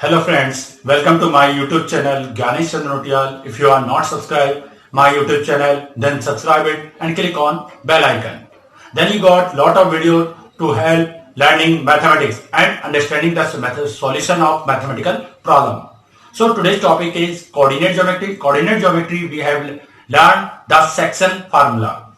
Hello friends, welcome to my YouTube channel Ganesh Chandra. If you are not subscribed my YouTube channel, then subscribe it and click on bell icon. Then you got lot of video to help learning mathematics and understanding the solution of mathematical problem. So today's topic is coordinate geometry. Coordinate geometry we have learned the section formula.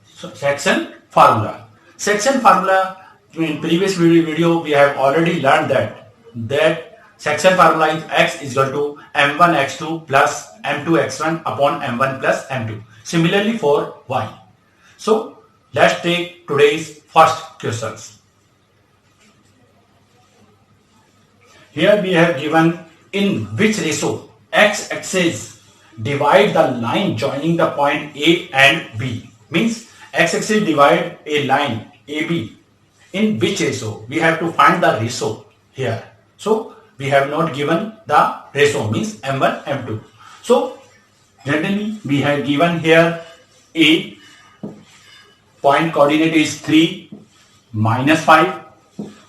Section formula in previous video we have already learned that section formula is x is equal to m1 x2 plus m2 x1 upon m1 plus m2. Similarly for y. So let's take today's first questions. Here we have given in which ratio x-axis divide the line joining the point A and B. Means x-axis divide a line AB. In which ratio? We have to find the ratio here. So we have not given the ratio, means m1, m2. So generally we have given here A point coordinate is 3, minus 5.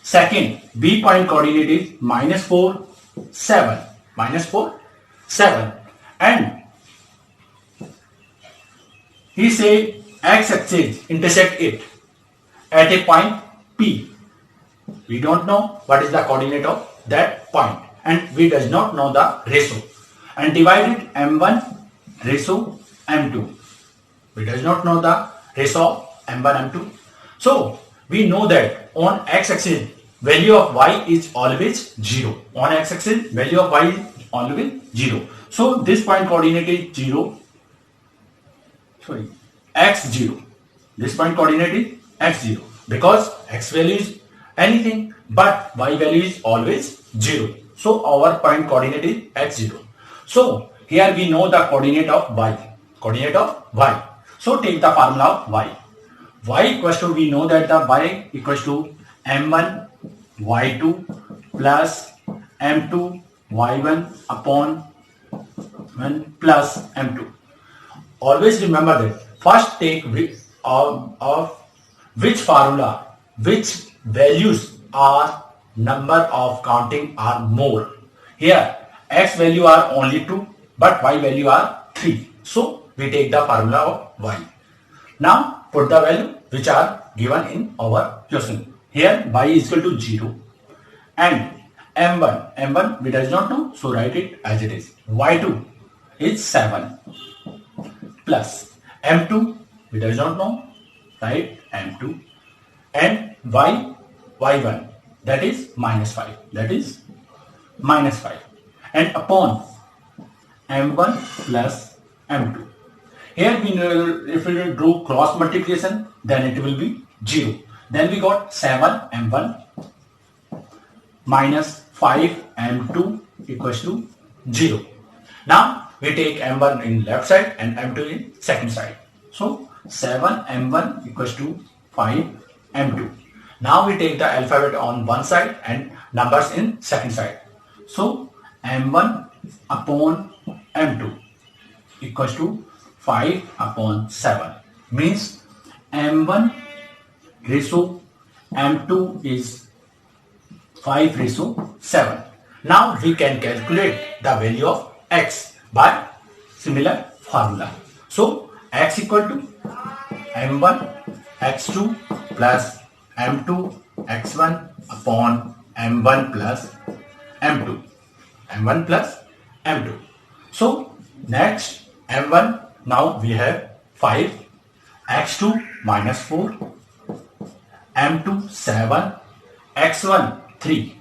Second, B point coordinate is minus 4, 7. Minus 4, 7. And he say x-axis intersect it at a point P. We don't know what is the coordinate of that point and we does not know the ratio. And divided m1 ratio m2. We does not know the ratio of m1 m2. So we know that on x-axis value of y is always 0. On x-axis value of y is always 0. So this point coordinate is 0. Sorry, x0. This point coordinate is x0 because x value is anything but y value is always 0. So our point coordinate is x0. So here we know the coordinate of y. Coordinate of y. So take the formula of y. Y equals to, we know that the y equals to m1 y2 plus m2 y1 upon 1 plus m2. Always remember that first take of which formula, which values are number of counting are more. Here x value are only 2 but y value are 3. So we take the formula of y. Now put the value which are given in our question. Here y is equal to 0 and m1 we does not know, so write it as it is. Y2 is 7 plus m2 we does not know, right, m2 and y1 that is minus 5, that is minus 5 and upon m1 plus m2. Here we know if we do cross multiplication then it will be 0. Then we got 7 m1 minus 5 m2 equals to 0. Now we take m1 in left side and m2 in second side. So 7 m1 equals to 5 m2. Now we take the alphabet on one side and numbers in second side. So m1 upon m2 equals to 5 upon 7. Means m1 ratio m2 is 5 ratio 7. Now we can calculate the value of x by similar formula. So x equal to m1 x2 plus m2 x1 upon m1 plus m2. m1 plus m2. So next m1, now we have 5, x2 minus 4, m2 7, x1 3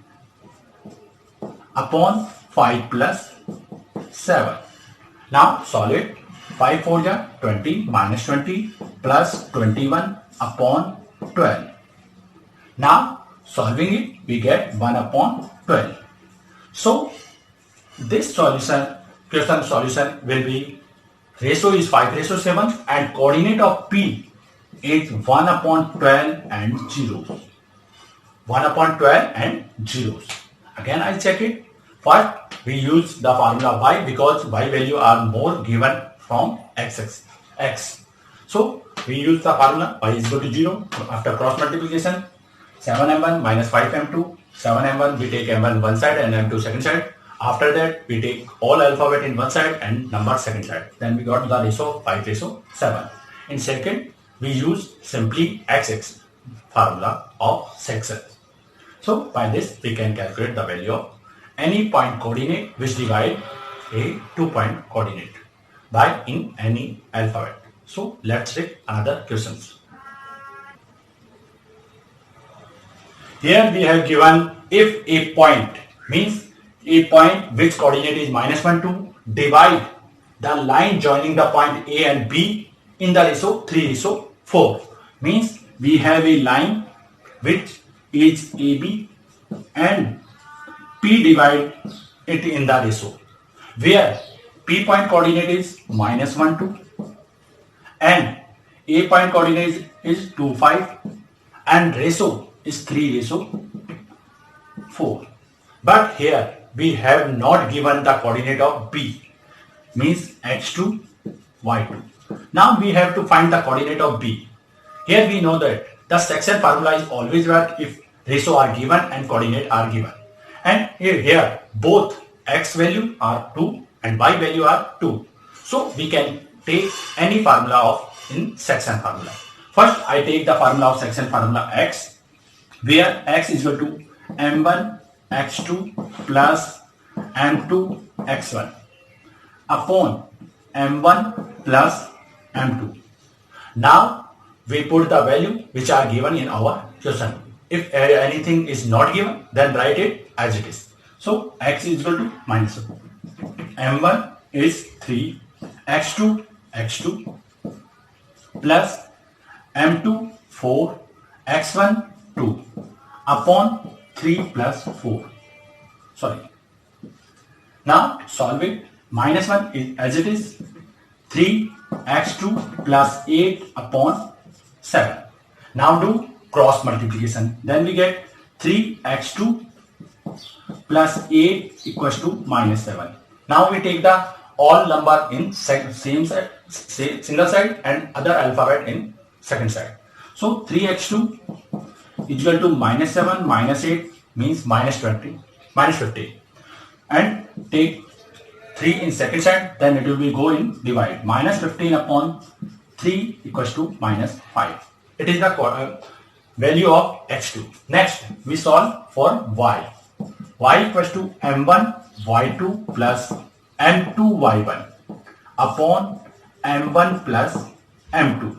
upon 5 plus 7. Now solve it. 5 4 ja 20 minus 20 plus 21 upon 12. Now solving it we get 1 upon 12. So this question solution will be ratio is 5 ratio 7 and coordinate of P is 1 upon 12 and zeros. 1 upon 12 and zeros. Again I check it. First we use the formula y because y value are more given from x. So we use the formula y is equal to 0 after cross multiplication. 7m1 minus 5m2 7m1, we take m1 one side and m2 second side. After that, we take all alphabet in one side and number second side. Then we got the ratio 5:7. In second, we use simply XX formula of section. So by this, we can calculate the value of any point coordinate which divide a 2-point coordinate by in any alphabet. So let's take another questions. Here we have given if a point means a point which coordinate is -1, 2 divide the line joining the point A and B in the ratio 3:4 means we have a line which is AB and P divide it in the ratio where P point coordinate is -1, 2 and A point coordinate is 2, 5 and ratio is 3:4. But here we have not given the coordinate of B means x2, y2. Now we have to find the coordinate of B. Here we know that the section formula is always work if ratio are given and coordinate are given. And here both x value are 2 and y value are 2. So we can take any formula of in section formula. First I take the formula of section formula x where x is equal to m1 x2 plus m2 x1 upon m1 plus m2. Now we put the value which are given in our question. If anything is not given, then write it as it is. So x is equal to -1. m1 is 3, x2 plus m2 4, x1 2 upon 3 plus 4. Sorry. Now solve it. -1 is as it is 3 x2 plus 8 upon 7. Now do cross multiplication. Then we get 3 x2 plus 8 equals to -7. Now we take the all number in same side, single side and other alphabet in second side. So 3x2 is equal to -7 minus 8 means -20, -50. And take 3 in second side, then it will be go in divide. -15 upon 3 equals to -5. It is the value of x2. Next, we solve for y. Y equals to m1 y2 plus m2 y1 upon m1 plus m2.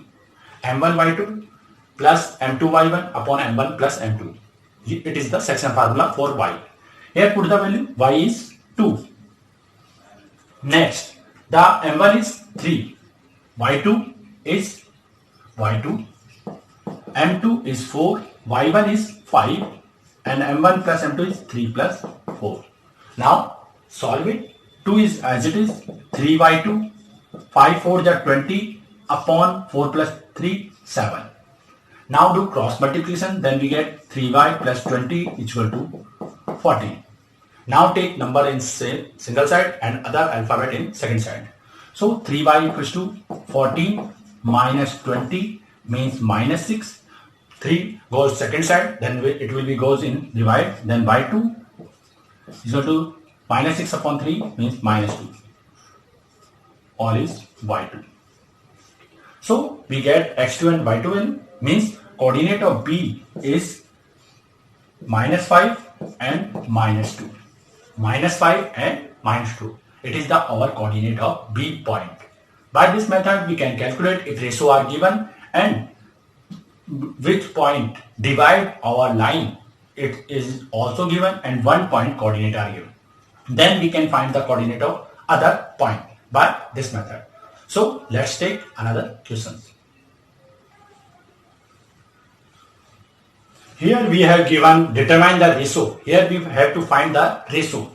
m1 y2 plus m2 y1 upon m1 plus m2. It is the section formula for y. Here put the value. Y is 2. Next, the m1 is 3. y2 is y2. m2 is 4. y1 is 5. And m1 plus m2 is 3 plus 4. Now solve it. 2 is as it is 3y2. 5 4 is 20 upon 4 plus 3 7. Now do cross multiplication, then we get 3y plus 20 equal to 14. Now take number in single side and other alphabet in second side. So 3y equals to 14 minus 20 means -6. 3 goes second side, then it will be goes in divide, then y2 is equal to -6 upon 3 means -2. All is y2. So we get x2 and y2 in means coordinate of B is -5 and -2. -5 and -2. It is the our coordinate of B point. By this method we can calculate if ratio are given and which point divide our line. It is also given and 1 point coordinate are given. Then we can find the coordinate of other point by this method. So let's take another question. Here we have given determine the ratio. Here we have to find the ratio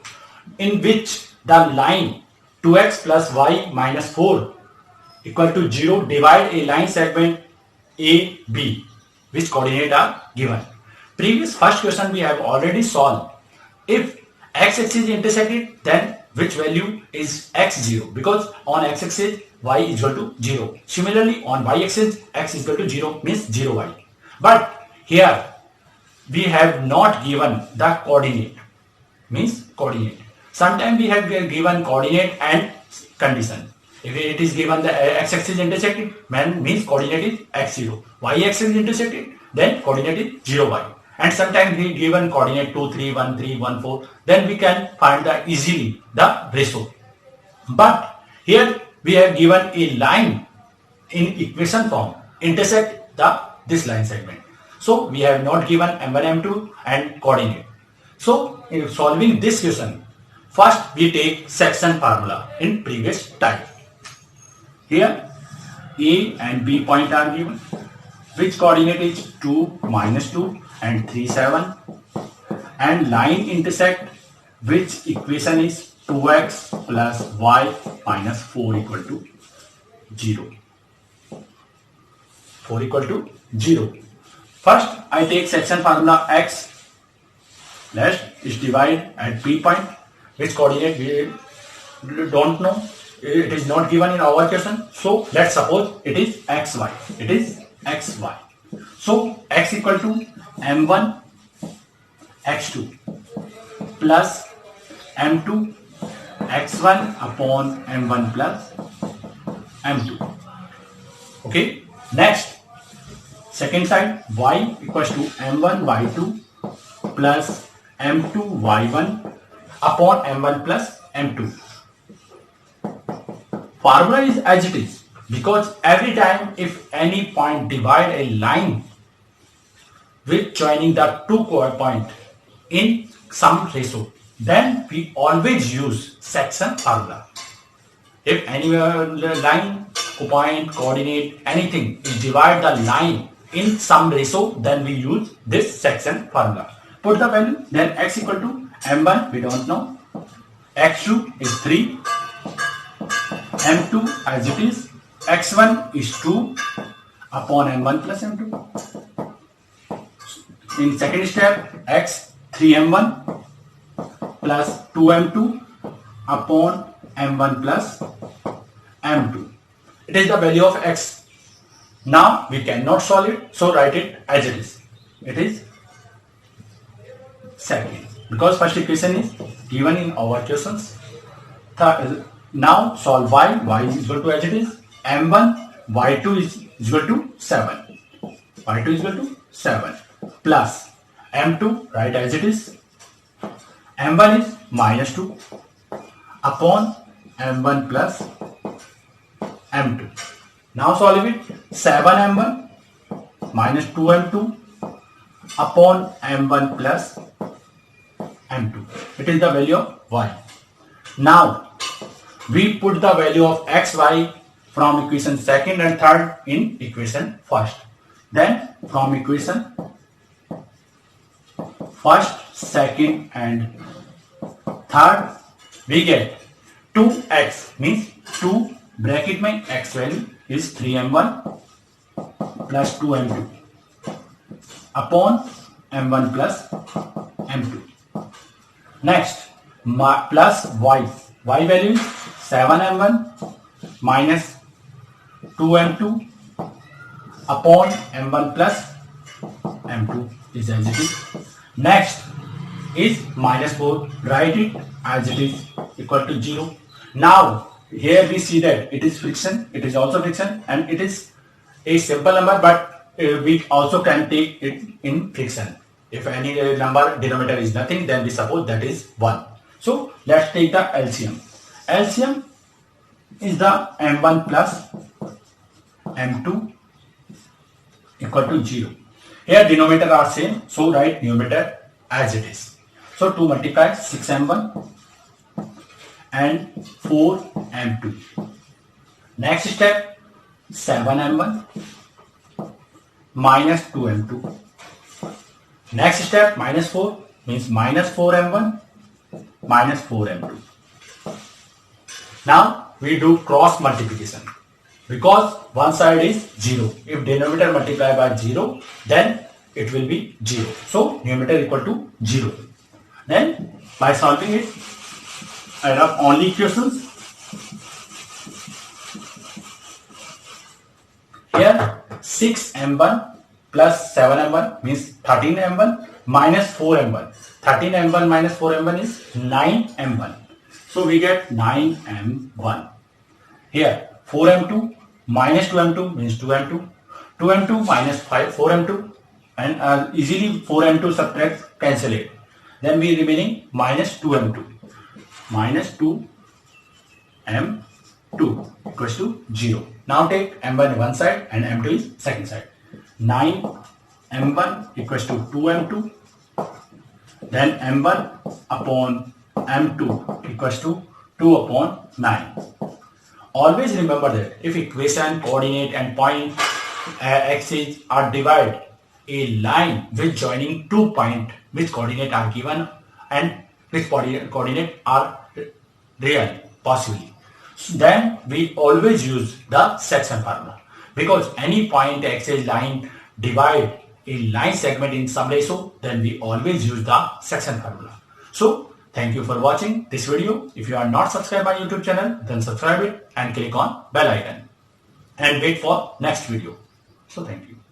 in which the line 2x plus y minus 4 equal to 0 divide a line segment AB, which coordinate are given. Previous first question we have already solved. If x-axis is intersected, then which value is x0? Because on x-axis y is equal to 0. Similarly on y-axis x is equal to 0 means 0y. But here we have not given the coordinate, means coordinate. Sometimes we have given coordinate and condition. If it is given the x-axis intersected, means coordinate is x0. Y-axis intersected, then coordinate is 0, y. And sometimes we given coordinate 2, 3, 1, 3, 1, 4. Then we can find the easily the ratio. But here we have given a line in equation form intersect this line segment. So we have not given m1, m2 and coordinate. So in solving this question, first we take section formula in previous type. Here A and B point are given, which coordinate is 2, -2 and 3, 7, and line intersect which equation is 2x plus y minus 4 equal to 0. 4 equal to 0. First I take section formula x. Let's divide at P point, which coordinate we don't know. It is not given in our question. So let's suppose it is xy. It is xy. So x equal to m1 x2 plus m2 x1 upon m1 plus m2. Okay. Next, second side, y equals to m1 y2 plus m2 y1 upon m1 plus m2. Formula is as it is, because every time if any point divide a line with joining the two point in some ratio, then we always use section formula. If any line, point, coordinate, anything is divide the line in some ratio, then we use this section formula. Put the value, then x equal to m1 we don't know, x2 is 3, m2 as it is, x1 is 2 upon m1 plus m2. In second step, x 3m1 plus 2m2 upon m1 plus m2. It is the value of x. Now we cannot solve it, so write it as it is. It is second, because first equation is given in our questions. Now solve y is equal to as it is, m1 y2 is equal to 7, y2 is equal to 7 plus m2 right as it is, m1 is -2 upon m1 plus m2. Now solve it, 7m1 minus 2m2 upon m1 plus m2. It is the value of y. Now we put the value of x, y from equation second and third in equation first. Then from equation first, second and third we get 2x, means 2 bracket my x value is 3m1 plus 2m2 upon m1 plus m2. Next, plus y value is 7m1 minus 2m2 upon m1 plus m2 is as it is. Next is -4, write it as it is, equal to 0. Now here we see that it is friction, it is also friction, and it is a simple number, but we also can take it in friction. If any number denominator is nothing, then we suppose that is 1. So let's take the LCM. LCM is the m1 plus m2 equal to 0. Here denominator are same, so write numerator as it is. So 2 multiply 6m1 and 4m2. Next step, 7m1 minus 2m2. Next step, -4 means -4m1 minus 4m2. Now we do cross multiplication, because one side is 0. If denominator multiply by 0, then it will be 0. So numerator equal to 0. Then by solving it, I have only equations. Here 6m1 plus 7m1 means 13m1 minus 4m1. 13m1 minus 4m1 is 9m1. So we get 9m1. Here 4m2 minus 2m2 means 2m2. 2m2 minus 4m2, and easily 4m2 subtract, cancel it. Then we remaining minus 2m2. Minus 2m2 equals to 0. Now take m1 one side and m2 is second side. 9m1 equals to 2m2. Then m1 upon m2 equals to 2 upon 9. Always remember that if equation, coordinate and point axes are divided, a line with joining 2 points which coordinate are given and which coordinate are real possibly, then we always use the section formula, because any point axis line divide a line segment in some ratio, then we always use the section formula. So thank you for watching this video. If you are not subscribed my YouTube channel, then subscribe it and click on bell icon and wait for next video. So thank you.